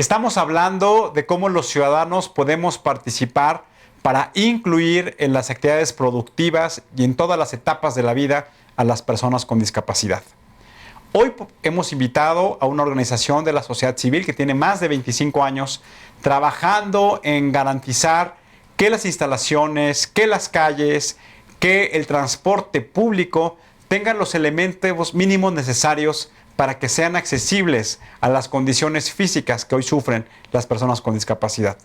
Estamos hablando de cómo los ciudadanos podemos participar para incluir en las actividades productivas y en todas las etapas de la vida a las personas con discapacidad. Hoy hemos invitado a una organización de la sociedad civil que tiene más de 25 años trabajando en garantizar que las instalaciones, que las calles, que el transporte público tengan los elementos mínimos necesarios para que sean accesibles a las condiciones físicas que hoy sufren las personas con discapacidad.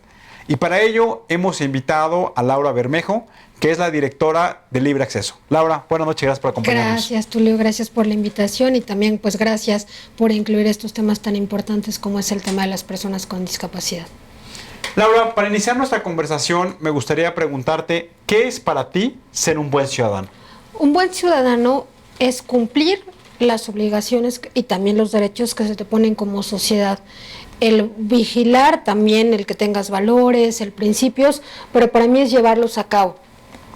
Y para ello hemos invitado a Laura Bermejo, que es la directora de Libre Acceso. Laura, buenas noches, gracias por acompañarnos. Gracias, Tulio, gracias por la invitación y también pues gracias por incluir estos temas tan importantes como es el tema de las personas con discapacidad. Laura, para iniciar nuestra conversación me gustaría preguntarte, ¿qué es para ti ser un buen ciudadano? Un buen ciudadano es cumplir las obligaciones y también los derechos que se te ponen como sociedad. El vigilar también el que tengas valores, el principios, pero para mí es llevarlos a cabo.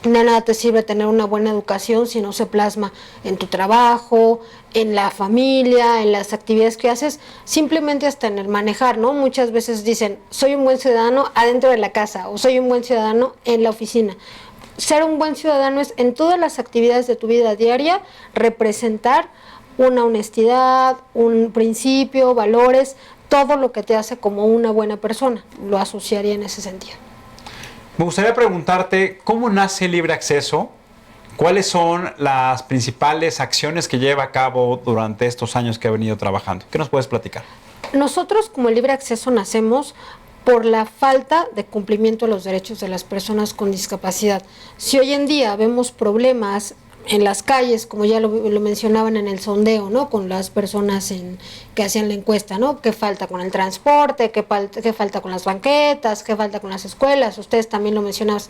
De nada te sirve tener una buena educación si no se plasma en tu trabajo, en la familia, en las actividades que haces, simplemente hasta en el manejar, ¿no? Muchas veces dicen, soy un buen ciudadano adentro de la casa o soy un buen ciudadano en la oficina. Ser un buen ciudadano es en todas las actividades de tu vida diaria representar una honestidad, un principio, valores, todo lo que te hace como una buena persona. Lo asociaría en ese sentido. Me gustaría preguntarte, ¿cómo nace Libre Acceso? ¿Cuáles son las principales acciones que lleva a cabo durante estos años que ha venido trabajando? ¿Qué nos puedes platicar? Nosotros como Libre Acceso nacemos por la falta de cumplimiento de los derechos de las personas con discapacidad. Si hoy en día vemos problemas en las calles, como ya lo mencionaban en el sondeo, ¿no? Con las personas que hacían la encuesta, ¿no? ¿Qué falta con el transporte? ¿Qué falta con las banquetas? ¿Qué falta con las escuelas? Ustedes también lo mencionaban.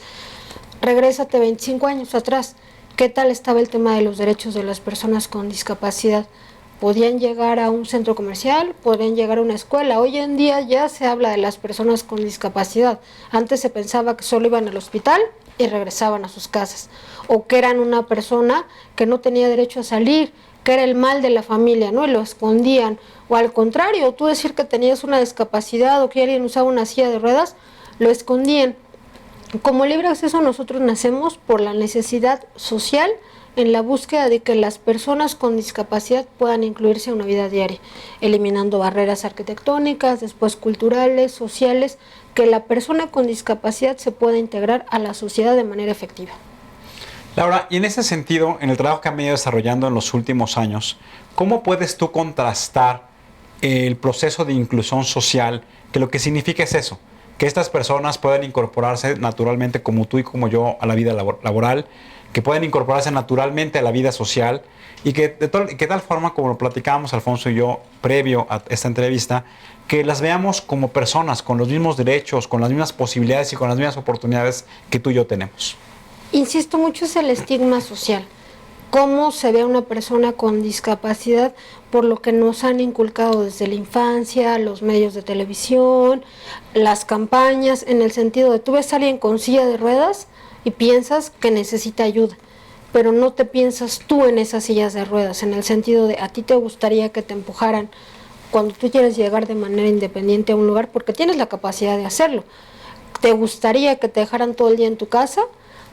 Regrésate 25 años atrás. ¿Qué tal estaba el tema de los derechos de las personas con discapacidad? Podían llegar a un centro comercial, podían llegar a una escuela. Hoy en día ya se habla de las personas con discapacidad. Antes se pensaba que solo iban al hospital y regresaban a sus casas, o que eran una persona que no tenía derecho a salir, que era el mal de la familia, ¿no? Y lo escondían, o al contrario, tú decir que tenías una discapacidad o que alguien usaba una silla de ruedas, lo escondían. Como Libre Acceso nosotros nacemos por la necesidad social en la búsqueda de que las personas con discapacidad puedan incluirse en una vida diaria, eliminando barreras arquitectónicas, después culturales, sociales, que la persona con discapacidad se pueda integrar a la sociedad de manera efectiva. Laura, y en ese sentido, en el trabajo que han venido desarrollando en los últimos años, ¿cómo puedes tú contrastar el proceso de inclusión social, que lo que significa es eso, que estas personas puedan incorporarse naturalmente como tú y como yo a la vida laboral, que pueden incorporarse naturalmente a la vida social y que de tal forma como lo platicábamos Alfonso y yo previo a esta entrevista, que las veamos como personas con los mismos derechos, con las mismas posibilidades y con las mismas oportunidades que tú y yo tenemos? Insisto mucho, es el estigma social. Cómo se ve a una persona con discapacidad por lo que nos han inculcado desde la infancia, los medios de televisión, las campañas, en el sentido de tú ves a alguien con silla de ruedas y piensas que necesita ayuda, pero no te piensas tú en esas sillas de ruedas, en el sentido de a ti te gustaría que te empujaran cuando tú quieres llegar de manera independiente a un lugar porque tienes la capacidad de hacerlo. ¿Te gustaría que te dejaran todo el día en tu casa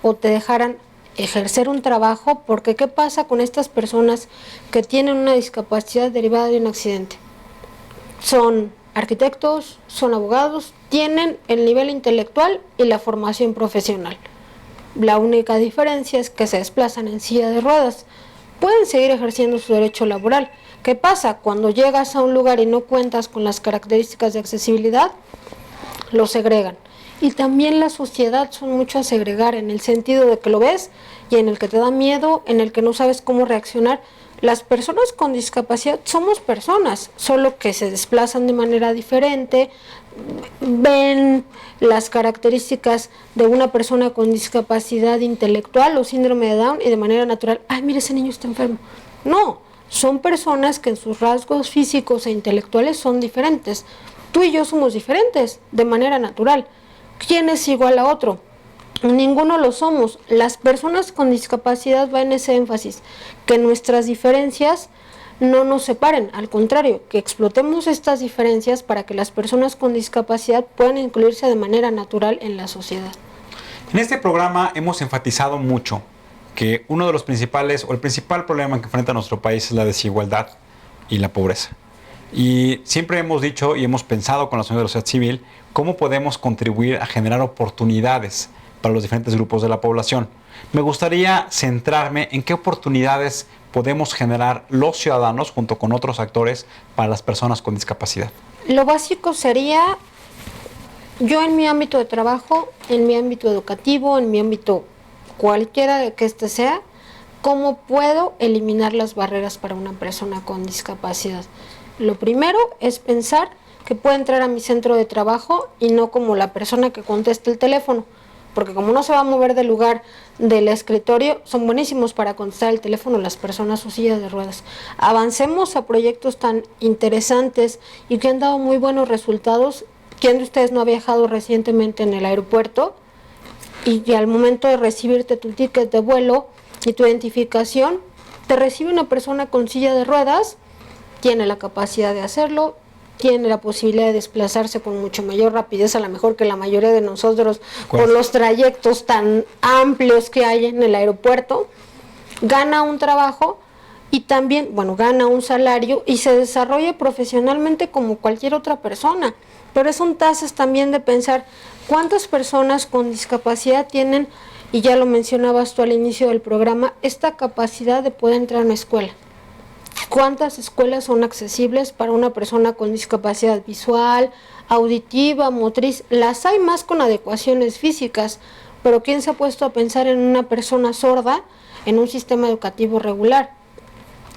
o te dejaran ejercer un trabajo? Porque ¿qué pasa con estas personas que tienen una discapacidad derivada de un accidente? Son arquitectos, son abogados, tienen el nivel intelectual y la formación profesional. La única diferencia es que se desplazan en silla de ruedas. Pueden seguir ejerciendo su derecho laboral. ¿Qué pasa? Cuando llegas a un lugar y no cuentas con las características de accesibilidad, lo segregan. Y también la sociedad son mucho a segregar, en el sentido de que lo ves y en el que te da miedo, en el que no sabes cómo reaccionar. Las personas con discapacidad somos personas, solo que se desplazan de manera diferente, ven las características de una persona con discapacidad intelectual o síndrome de Down y de manera natural, ay, mira, ese niño está enfermo. No, son personas que en sus rasgos físicos e intelectuales son diferentes. Tú y yo somos diferentes de manera natural. ¿Quién es igual a otro? Ninguno lo somos. Las personas con discapacidad van en ese énfasis, que nuestras diferencias no nos separen, al contrario, que explotemos estas diferencias para que las personas con discapacidad puedan incluirse de manera natural en la sociedad. En este programa hemos enfatizado mucho que uno de los principales o el principal problema que enfrenta nuestro país es la desigualdad y la pobreza. Y siempre hemos dicho y hemos pensado con la Asociación de la Sociedad Civil cómo podemos contribuir a generar oportunidades para los diferentes grupos de la población. Me gustaría centrarme en qué oportunidades podemos generar los ciudadanos junto con otros actores para las personas con discapacidad. Lo básico sería, yo en mi ámbito de trabajo, en mi ámbito educativo, en mi ámbito cualquiera que este sea, ¿cómo puedo eliminar las barreras para una persona con discapacidad? Lo primero es pensar que puede entrar a mi centro de trabajo y no como la persona que contesta el teléfono, porque como no se va a mover del lugar del escritorio, son buenísimos para contestar el teléfono las personas con silla de ruedas. Avancemos a proyectos tan interesantes y que han dado muy buenos resultados. ¿Quién de ustedes no ha viajado recientemente en el aeropuerto? Y al momento de recibirte tu ticket de vuelo y tu identificación, te recibe una persona con silla de ruedas, tiene la capacidad de hacerlo, tiene la posibilidad de desplazarse con mucho mayor rapidez, a lo mejor que la mayoría de nosotros, por los trayectos tan amplios que hay en el aeropuerto, gana un trabajo y también, gana un salario y se desarrolla profesionalmente como cualquier otra persona. Pero son tasas también de pensar cuántas personas con discapacidad tienen, y ya lo mencionabas tú al inicio del programa, esta capacidad de poder entrar a una escuela. ¿Cuántas escuelas son accesibles para una persona con discapacidad visual, auditiva, motriz? Las hay más con adecuaciones físicas, pero ¿quién se ha puesto a pensar en una persona sorda en un sistema educativo regular?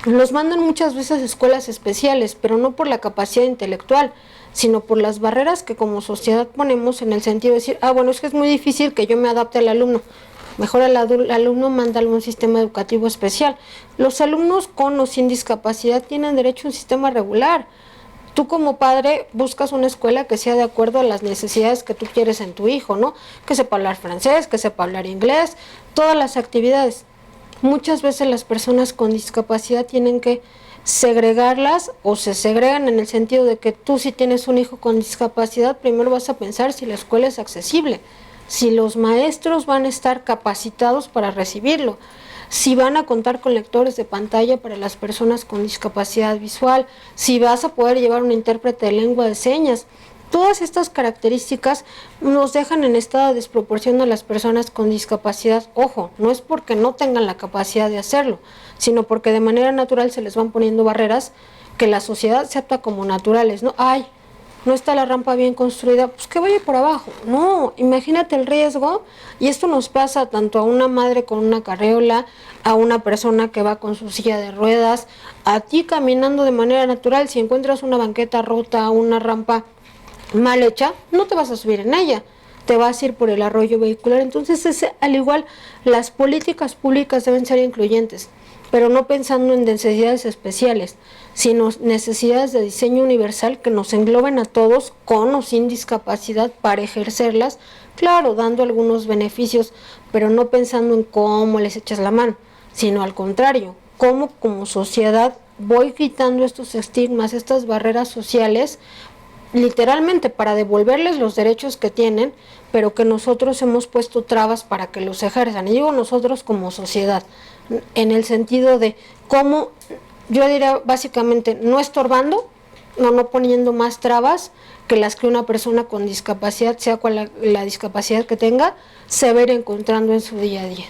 Los mandan muchas veces a escuelas especiales, pero no por la capacidad intelectual, sino por las barreras que como sociedad ponemos en el sentido de decir, es que es muy difícil que yo me adapte al alumno. Mejor el alumno manda a un sistema educativo especial. Los alumnos con o sin discapacidad tienen derecho a un sistema regular. Tú como padre buscas una escuela que sea de acuerdo a las necesidades que tú quieres en tu hijo, ¿no? Que sepa hablar francés, que sepa hablar inglés, todas las actividades. Muchas veces las personas con discapacidad tienen que segregarlas o se segregan en el sentido de que tú si tienes un hijo con discapacidad, primero vas a pensar si la escuela es accesible, si los maestros van a estar capacitados para recibirlo, si van a contar con lectores de pantalla para las personas con discapacidad visual, si vas a poder llevar un intérprete de lengua de señas. Todas estas características nos dejan en estado de desproporción a las personas con discapacidad. Ojo, no es porque no tengan la capacidad de hacerlo, sino porque de manera natural se les van poniendo barreras que la sociedad acepta como naturales, ¿no? No está la rampa bien construida, pues que vaya por abajo. No, imagínate el riesgo, y esto nos pasa tanto a una madre con una carreola, a una persona que va con su silla de ruedas, a ti caminando de manera natural. Si encuentras una banqueta rota, una rampa mal hecha, no te vas a subir en ella, te vas a ir por el arroyo vehicular. Entonces, al igual, las políticas públicas deben ser incluyentes, pero no pensando en necesidades especiales, sino necesidades de diseño universal que nos engloben a todos con o sin discapacidad para ejercerlas, claro, dando algunos beneficios, pero no pensando en cómo les echas la mano, sino al contrario, cómo como sociedad voy quitando estos estigmas, estas barreras sociales, literalmente para devolverles los derechos que tienen, pero que nosotros hemos puesto trabas para que los ejerzan. Y digo nosotros como sociedad, en el sentido de cómo, yo diría básicamente, no estorbando, no poniendo más trabas que las que una persona con discapacidad, sea cual la discapacidad que tenga, se va a ir encontrando en su día a día.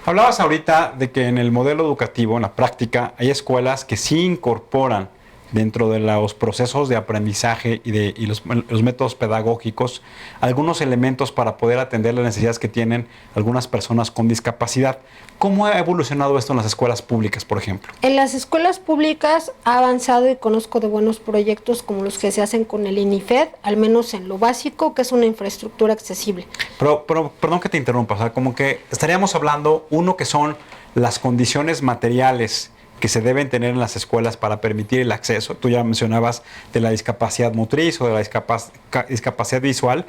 Hablabas ahorita de que en el modelo educativo, en la práctica, hay escuelas que sí incorporan dentro de los procesos de aprendizaje y los métodos pedagógicos algunos elementos para poder atender las necesidades que tienen algunas personas con discapacidad. ¿Cómo ha evolucionado esto en las escuelas públicas, por ejemplo? En las escuelas públicas ha avanzado y conozco de buenos proyectos como los que se hacen con el INIFED, al menos en lo básico, que es una infraestructura accesible. Pero perdón que te interrumpa, o sea, como que estaríamos hablando, uno, que son las condiciones materiales que se deben tener en las escuelas para permitir el acceso. Tú ya mencionabas de la discapacidad motriz o de la discapacidad visual,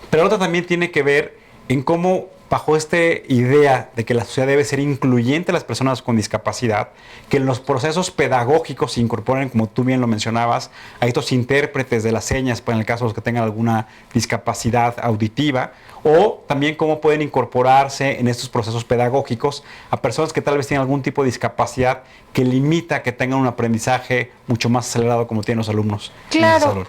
pero otra también tiene que ver en cómo bajo esta idea de que la sociedad debe ser incluyente a las personas con discapacidad, que en los procesos pedagógicos se incorporen, como tú bien lo mencionabas, a estos intérpretes de las señas, en el caso de los que tengan alguna discapacidad auditiva, o también cómo pueden incorporarse en estos procesos pedagógicos a personas que tal vez tienen algún tipo de discapacidad que limita que tengan un aprendizaje mucho más acelerado como tienen los alumnos. Claro.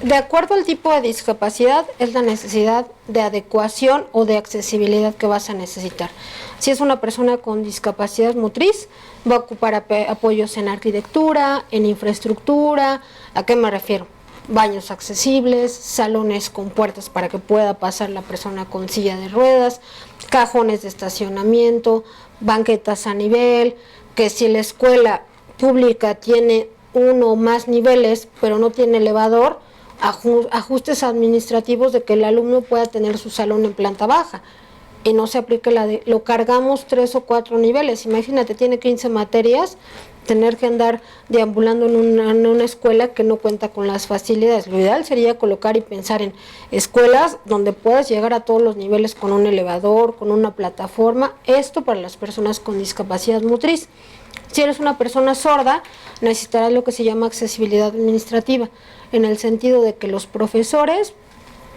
De acuerdo al tipo de discapacidad, es la necesidad de adecuación o de accesibilidad que vas a necesitar. Si es una persona con discapacidad motriz, va a ocupar apoyos en arquitectura, en infraestructura. ¿A qué me refiero? Baños accesibles, salones con puertas para que pueda pasar la persona con silla de ruedas, cajones de estacionamiento, banquetas a nivel, que si la escuela pública tiene uno o más niveles, pero no tiene elevador, ajustes administrativos de que el alumno pueda tener su salón en planta baja y no se aplique lo cargamos 3 o 4 niveles. Imagínate, tiene 15 materias, tener que andar deambulando en una escuela que no cuenta con las facilidades. Lo ideal sería colocar y pensar en escuelas donde puedas llegar a todos los niveles con un elevador, con una plataforma. Esto para las personas con discapacidad motriz. Si eres una persona sorda, necesitarás lo que se llama accesibilidad administrativa, en el sentido de que los profesores,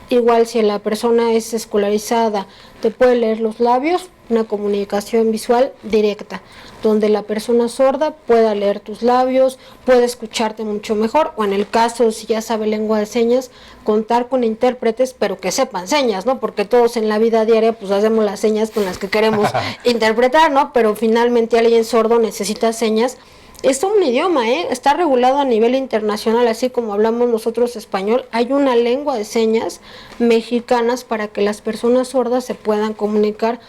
igual si la persona es escolarizada, te puede leer los labios, una comunicación visual directa, donde la persona sorda pueda leer tus labios, puede escucharte mucho mejor, o en el caso, si ya sabe lengua de señas, contar con intérpretes, pero que sepan señas, ¿no? Porque todos en la vida diaria, pues hacemos las señas con las que queremos interpretar, ¿no? Pero finalmente alguien sordo necesita señas. Es un idioma, está regulado a nivel internacional, así como hablamos nosotros español. Hay una lengua de señas mexicanas para que las personas sordas se puedan comunicar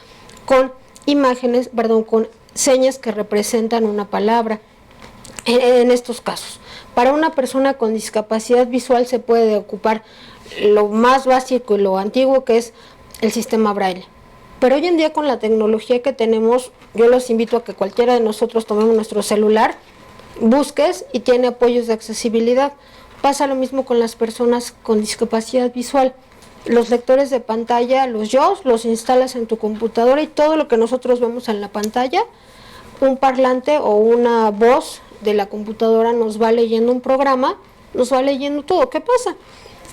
con imágenes, con señas que representan una palabra. En estos casos, para una persona con discapacidad visual se puede ocupar lo más básico y lo antiguo, que es el sistema Braille. Pero hoy en día, con la tecnología que tenemos, yo los invito a que cualquiera de nosotros tomemos nuestro celular, busques y tiene apoyos de accesibilidad. Pasa lo mismo con las personas con discapacidad visual. Los lectores de pantalla, los JAWS, los instalas en tu computadora y todo lo que nosotros vemos en la pantalla, un parlante o una voz de la computadora nos va leyendo un programa, nos va leyendo todo. ¿Qué pasa?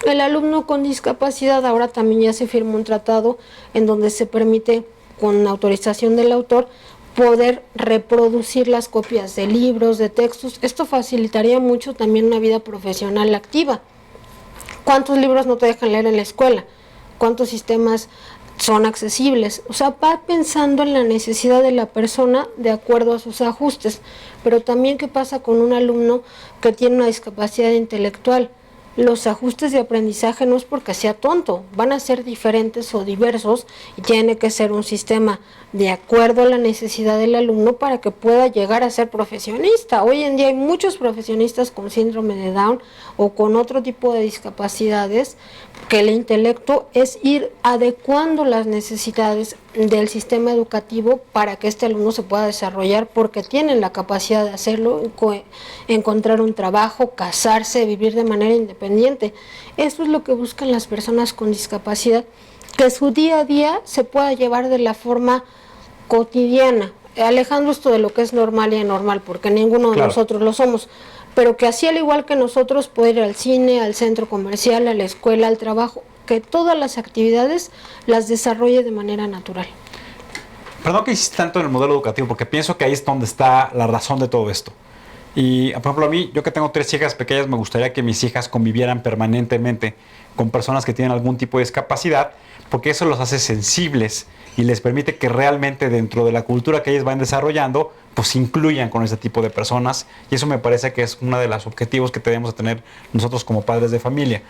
El alumno con discapacidad, ahora también ya se firmó un tratado en donde se permite, con autorización del autor, poder reproducir las copias de libros, de textos. Esto facilitaría mucho también una vida profesional activa. ¿Cuántos libros no te dejan leer en la escuela? ¿Cuántos sistemas son accesibles? O sea, va pensando en la necesidad de la persona de acuerdo a sus ajustes. Pero también, ¿qué pasa con un alumno que tiene una discapacidad intelectual? Los ajustes de aprendizaje no es porque sea tonto, van a ser diferentes o diversos y tiene que ser un sistema de acuerdo a la necesidad del alumno para que pueda llegar a ser profesionista. Hoy en día hay muchos profesionistas con síndrome de Down o con otro tipo de discapacidades, que el intelecto es ir adecuando las necesidades del sistema educativo para que este alumno se pueda desarrollar, porque tienen la capacidad de hacerlo, encontrar un trabajo, casarse, vivir de manera independiente. Eso es lo que buscan las personas con discapacidad, que su día a día se pueda llevar de la forma cotidiana, alejando esto de lo que es normal y anormal, porque ninguno de nosotros lo somos, pero que así, al igual que nosotros, puede ir al cine, al centro comercial, a la escuela, al trabajo, que todas las actividades las desarrolle de manera natural. Perdón que insiste tanto en el modelo educativo, porque pienso que ahí es donde está la razón de todo esto. Y, por ejemplo, a mí, yo que tengo 3 hijas pequeñas, me gustaría que mis hijas convivieran permanentemente con personas que tienen algún tipo de discapacidad, porque eso los hace sensibles y les permite que realmente, dentro de la cultura que ellas van desarrollando, pues incluyan con ese tipo de personas. Y eso me parece que es uno de los objetivos que debemos tener nosotros como padres de familia.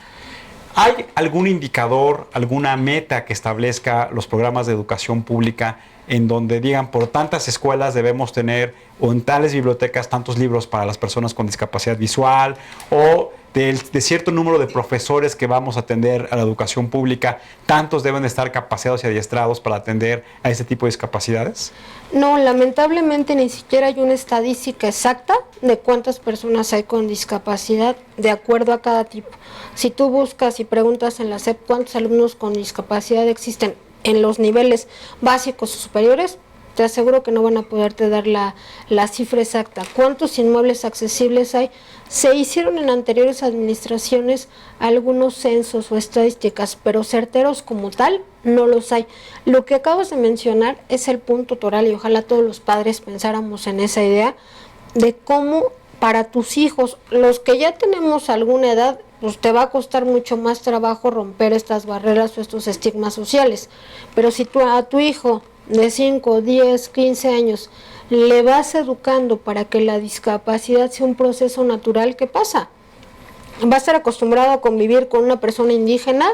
¿Hay algún indicador, alguna meta que establezca los programas de educación pública en donde digan, por tantas escuelas debemos tener, o en tales bibliotecas, tantos libros para las personas con discapacidad visual, o de cierto número de profesores que vamos a atender a la educación pública, tantos deben estar capacitados y adiestrados para atender a ese tipo de discapacidades? No, lamentablemente ni siquiera hay una estadística exacta de cuántas personas hay con discapacidad de acuerdo a cada tipo. Si tú buscas y preguntas en la SEP cuántos alumnos con discapacidad existen en los niveles básicos o superiores, te aseguro que no van a poderte dar la cifra exacta. ¿Cuántos inmuebles accesibles hay? Se hicieron en anteriores administraciones algunos censos o estadísticas, pero certeros como tal no los hay. Lo que acabas de mencionar es el punto toral y ojalá todos los padres pensáramos en esa idea de cómo para tus hijos, los que ya tenemos alguna edad, pues te va a costar mucho más trabajo romper estas barreras o estos estigmas sociales. Pero si tú a tu hijo de 5, 10, 15 años le vas educando para que la discapacidad sea un proceso natural, ¿qué pasa? Va a estar acostumbrado a convivir con una persona indígena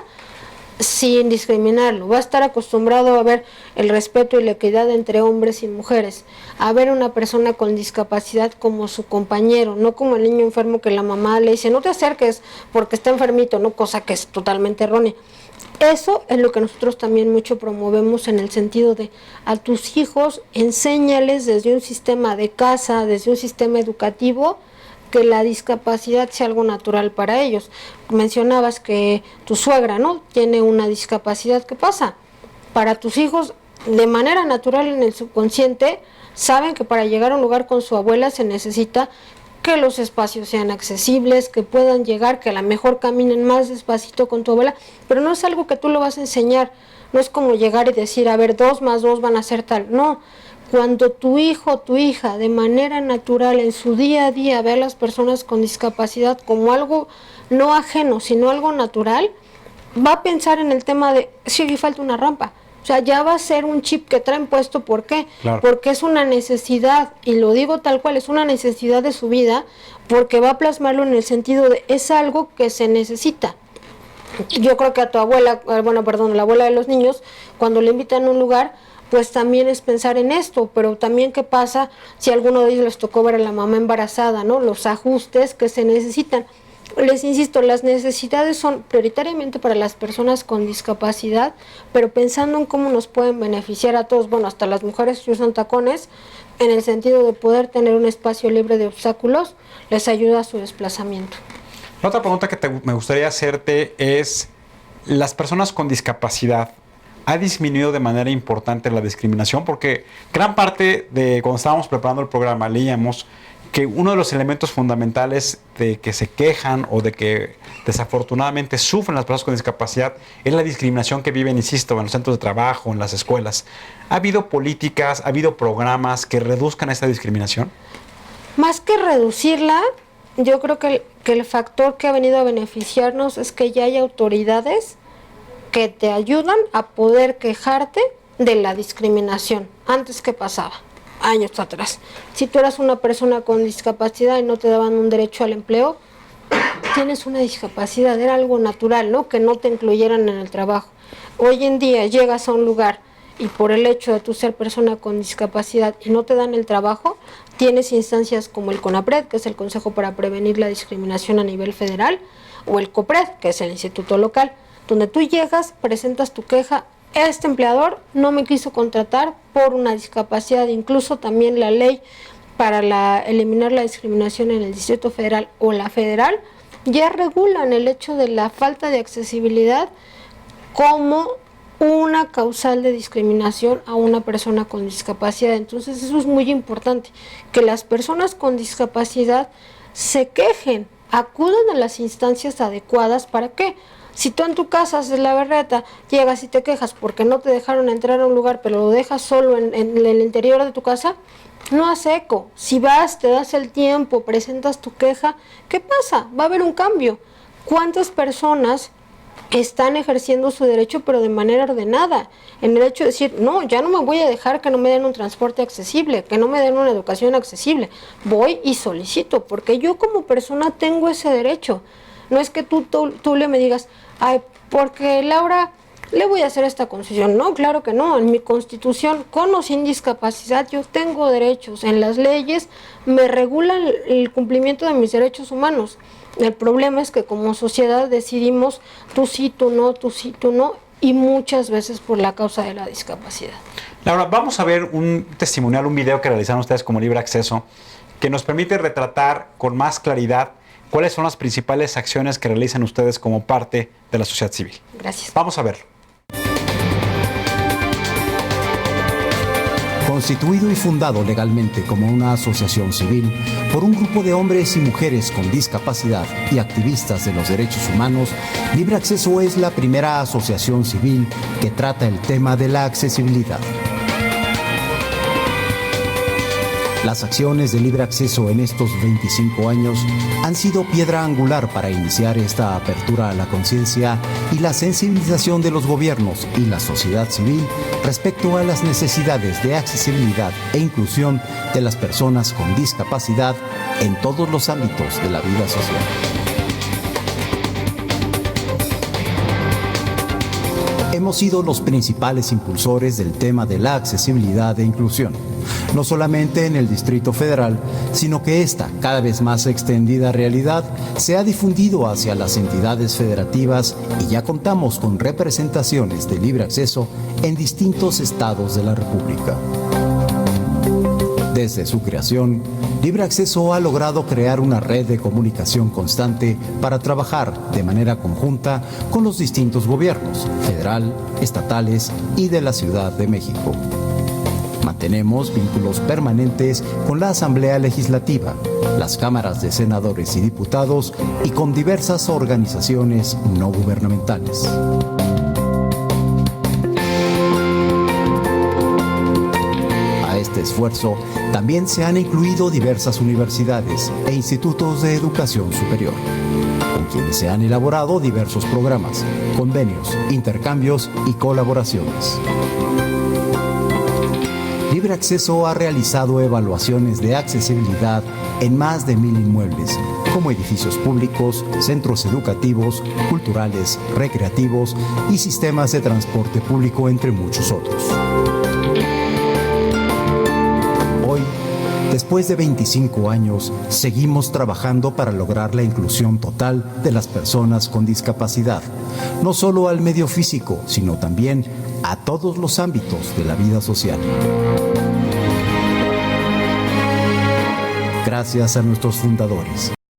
sin discriminarlo, va a estar acostumbrado a ver el respeto y la equidad entre hombres y mujeres, a ver una persona con discapacidad como su compañero, no como el niño enfermo que la mamá le dice no te acerques porque está enfermito, no, cosa que es totalmente errónea. Eso es lo que nosotros también mucho promovemos en el sentido de a tus hijos enséñales desde un sistema de casa, desde un sistema educativo, que la discapacidad sea algo natural para ellos. Mencionabas que tu suegra, ¿no?, tiene una discapacidad. ¿Qué pasa? Para tus hijos, de manera natural en el subconsciente, saben que para llegar a un lugar con su abuela se necesita que los espacios sean accesibles, que puedan llegar, que a lo mejor caminen más despacito con tu abuela, pero no es algo que tú lo vas a enseñar, no es como llegar y decir, a ver, 2 más 2 van a ser tal, no. Cuando tu hijo o tu hija de manera natural en su día a día ve a las personas con discapacidad como algo no ajeno, sino algo natural, va a pensar en el tema de, sí, aquí falta una rampa. O sea, ya va a ser un chip que traen puesto. ¿Por qué? Claro. Porque es una necesidad, y lo digo tal cual, es una necesidad de su vida, porque va a plasmarlo en el sentido de, es algo que se necesita. Yo creo que a tu abuela, la abuela de los niños, cuando le invitan a un lugar, pues también es pensar en esto, pero también qué pasa si a alguno de ellos les tocó ver a la mamá embarazada, ¿no? Los ajustes que se necesitan. Les insisto, las necesidades son prioritariamente para las personas con discapacidad, pero pensando en cómo nos pueden beneficiar a todos, bueno, hasta las mujeres que usan tacones, en el sentido de poder tener un espacio libre de obstáculos, les ayuda a su desplazamiento. La otra pregunta que me gustaría hacerte es, ¿las personas con discapacidad ha disminuido de manera importante la discriminación? Porque gran parte de cuando estábamos preparando el programa leíamos que uno de los elementos fundamentales de que se quejan o de que desafortunadamente sufren las personas con discapacidad es la discriminación que viven, insisto, en los centros de trabajo, en las escuelas. ¿Ha habido políticas, ha habido programas que reduzcan esta discriminación? Más que reducirla, yo creo que el factor que ha venido a beneficiarnos es que ya hay autoridades que te ayudan a poder quejarte de la discriminación. Antes, ¿qué pasaba? Años atrás. Si tú eras una persona con discapacidad y no te daban un derecho al empleo, tienes una discapacidad, era algo natural, ¿no?, que no te incluyeran en el trabajo. Hoy en día llegas a un lugar y por el hecho de tú ser persona con discapacidad y no te dan el trabajo, tienes instancias como el CONAPRED, que es el Consejo para Prevenir la Discriminación a nivel federal, o el COPRED, que es el Instituto Local, donde tú llegas, presentas tu queja, este empleador no me quiso contratar por una discapacidad. Incluso también la ley para eliminar la discriminación en el Distrito Federal o la federal ya regulan el hecho de la falta de accesibilidad como una causal de discriminación a una persona con discapacidad. Entonces eso es muy importante, que las personas con discapacidad se quejen, acudan a las instancias adecuadas. ¿Para qué? Si tú en tu casa haces la berreta, llegas y te quejas porque no te dejaron entrar a un lugar, pero lo dejas solo en el interior de tu casa, no hace eco. Si vas, te das el tiempo, presentas tu queja, ¿qué pasa? Va a haber un cambio. ¿Cuántas personas están ejerciendo su derecho pero de manera ordenada? En el hecho de decir, no, ya no me voy a dejar que no me den un transporte accesible, que no me den una educación accesible. Voy y solicito, porque yo como persona tengo ese derecho. No es que tú le me digas, ay, porque Laura, le voy a hacer esta concesión. No, claro que no. En mi constitución, con o sin discapacidad, yo tengo derechos. En las leyes me regulan el cumplimiento de mis derechos humanos. El problema es que como sociedad decidimos tú sí, tú no, tú sí, tú no, y muchas veces por la causa de la discapacidad. Laura, vamos a ver un testimonial, un video que realizaron ustedes como Libre Acceso, que nos permite retratar con más claridad cuáles son las principales acciones que realizan ustedes como parte de la sociedad civil. Gracias. Vamos a verlo. Constituido y fundado legalmente como una asociación civil por un grupo de hombres y mujeres con discapacidad y activistas de los derechos humanos, Libre Acceso es la primera asociación civil que trata el tema de la accesibilidad. Las acciones de Libre Acceso en estos 25 años han sido piedra angular para iniciar esta apertura a la conciencia y la sensibilización de los gobiernos y la sociedad civil respecto a las necesidades de accesibilidad e inclusión de las personas con discapacidad en todos los ámbitos de la vida social. Hemos sido los principales impulsores del tema de la accesibilidad e inclusión, no solamente en el Distrito Federal, sino que esta cada vez más extendida realidad se ha difundido hacia las entidades federativas y ya contamos con representaciones de libre acceso en distintos estados de la República. Desde su creación, Libre Acceso ha logrado crear una red de comunicación constante para trabajar de manera conjunta con los distintos gobiernos, federal, estatales y de la Ciudad de México. Mantenemos vínculos permanentes con la Asamblea Legislativa, las cámaras de senadores y diputados y con diversas organizaciones no gubernamentales. A este esfuerzo también se han incluido diversas universidades e institutos de educación superior, con quienes se han elaborado diversos programas, convenios, intercambios y colaboraciones. Libre Acceso ha realizado evaluaciones de accesibilidad en más de 1,000 inmuebles, como edificios públicos, centros educativos, culturales, recreativos y sistemas de transporte público, entre muchos otros. Hoy, después de 25 años, seguimos trabajando para lograr la inclusión total de las personas con discapacidad, no solo al medio físico, sino también a todos los ámbitos de la vida social. Gracias a nuestros fundadores.